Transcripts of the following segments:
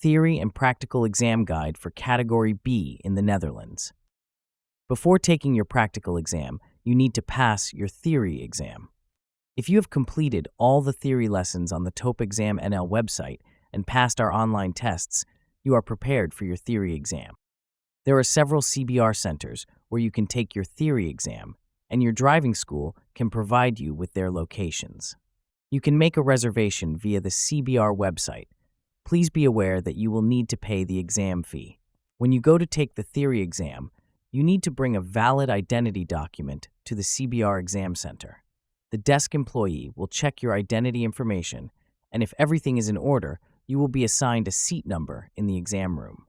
Theory and Practical Exam Guide for Category B in the Netherlands. Before taking your practical exam, you need to pass your theory exam. If you have completed all the theory lessons on the TOEP Exam NL website and passed our online tests, you are prepared for your theory exam. There are several CBR centers where you can take your theory exam, and your driving school can provide you with their locations. You can make a reservation via the CBR website. Please be aware that you will need to pay the exam fee. When you go to take the theory exam, you need to bring a valid identity document to the CBR exam center. The desk employee will check your identity information, and if everything is in order, you will be assigned a seat number in the exam room.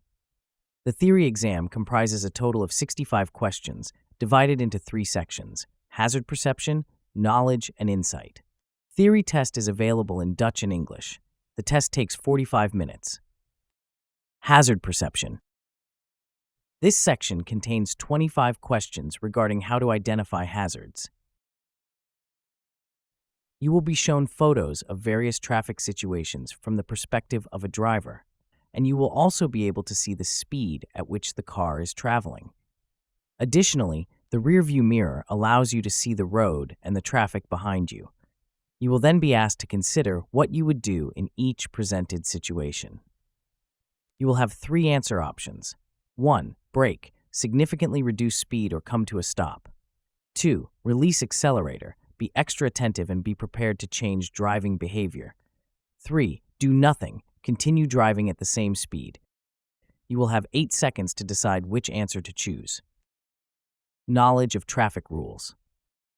The theory exam comprises a total of 65 questions, divided into 3 sections: hazard perception, knowledge, and insight. Theory test is available in Dutch and English. The test takes 45 minutes. Hazard perception. This section contains 25 questions regarding how to identify hazards. You will be shown photos of various traffic situations from the perspective of a driver, and you will also be able to see the speed at which the car is traveling. Additionally, the rearview mirror allows you to see the road and the traffic behind you. You will then be asked to consider what you would do in each presented situation. You will have 3 answer options. 1. Brake, significantly reduce speed or come to a stop. 2. Release accelerator, be extra attentive and be prepared to change driving behavior. 3. Do nothing, continue driving at the same speed. You will have 8 seconds to decide which answer to choose. Knowledge of traffic rules.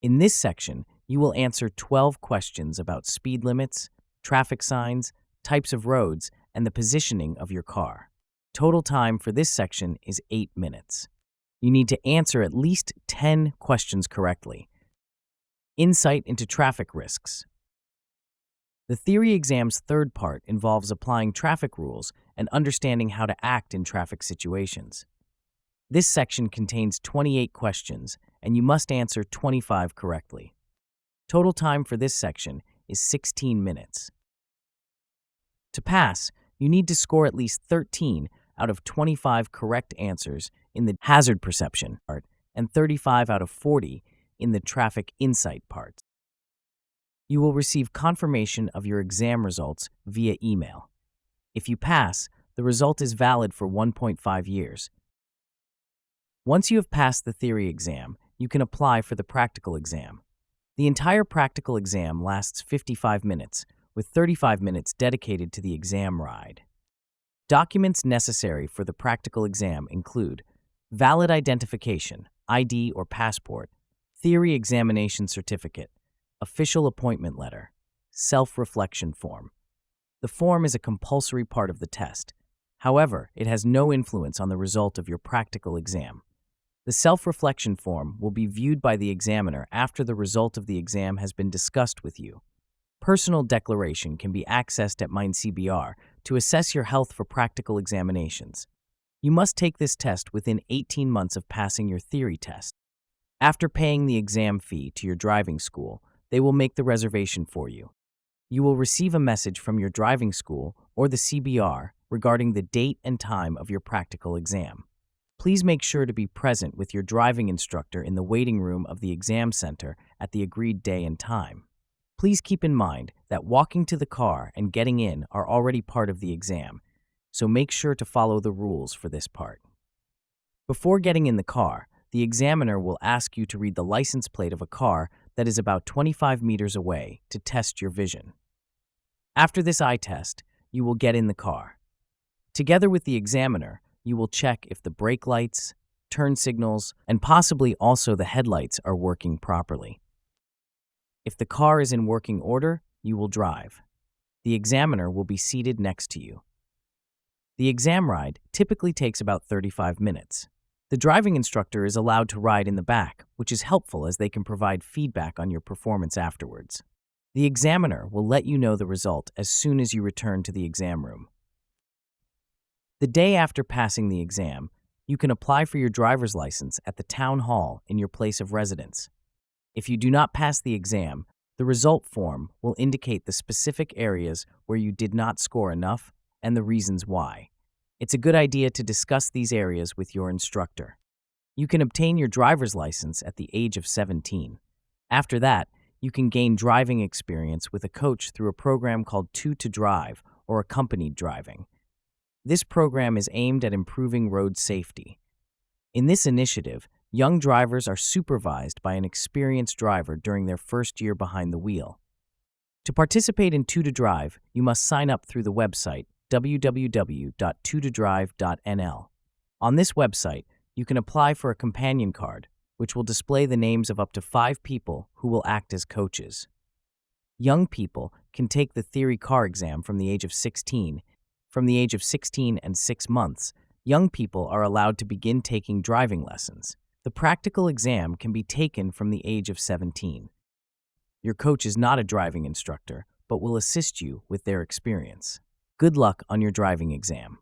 In this section, you will answer 12 questions about speed limits, traffic signs, types of roads, and the positioning of your car. Total time for this section is 8 minutes. You need to answer at least 10 questions correctly. Insight into traffic risks. The theory exam's third part involves applying traffic rules and understanding how to act in traffic situations. This section contains 28 questions, and you must answer 25 correctly. Total time for this section is 16 minutes. To pass, you need to score at least 13 out of 25 correct answers in the hazard perception part and 35 out of 40 in the traffic insight part. You will receive confirmation of your exam results via email. If you pass, the result is valid for 1.5 years. Once you have passed the theory exam, you can apply for the practical exam. The entire practical exam lasts 55 minutes, with 35 minutes dedicated to the exam ride. Documents necessary for the practical exam include valid identification, ID or passport, theory examination certificate, official appointment letter, self-reflection form. The form is a compulsory part of the test. However, it has no influence on the result of your practical exam. The self-reflection form will be viewed by the examiner after the result of the exam has been discussed with you. Personal declaration can be accessed at MindCBR to assess your health for practical examinations. You must take this test within 18 months of passing your theory test. After paying the exam fee to your driving school, they will make the reservation for you. You will receive a message from your driving school or the CBR regarding the date and time of your practical exam. Please make sure to be present with your driving instructor in the waiting room of the exam center at the agreed day and time. Please keep in mind that walking to the car and getting in are already part of the exam, so make sure to follow the rules for this part. Before getting in the car, the examiner will ask you to read the license plate of a car that is about 25 meters away to test your vision. After this eye test, you will get in the car. Together with the examiner, you will check if the brake lights, turn signals, and possibly also the headlights are working properly. If the car is in working order, you will drive. The examiner will be seated next to you. The exam ride typically takes about 35 minutes. The driving instructor is allowed to ride in the back, which is helpful as they can provide feedback on your performance afterwards. The examiner will let you know the result as soon as you return to the exam room. The day after passing the exam, you can apply for your driver's license at the town hall in your place of residence. If you do not pass the exam, the result form will indicate the specific areas where you did not score enough and the reasons why. It's a good idea to discuss these areas with your instructor. You can obtain your driver's license at the age of 17. After that, you can gain driving experience with a coach through a program called 2 to Drive or accompanied driving. This program is aimed at improving road safety. In this initiative, young drivers are supervised by an experienced driver during their first year behind the wheel. To participate in 2 to Drive, you must sign up through the website www.2todrive.nl. On this website, you can apply for a companion card, which will display the names of up to 5 people who will act as coaches. Young people can take the theory car exam from the age of 16. From the age of 16 and 6 months, young people are allowed to begin taking driving lessons. The practical exam can be taken from the age of 17. Your coach is not a driving instructor, but will assist you with their experience. Good luck on your driving exam.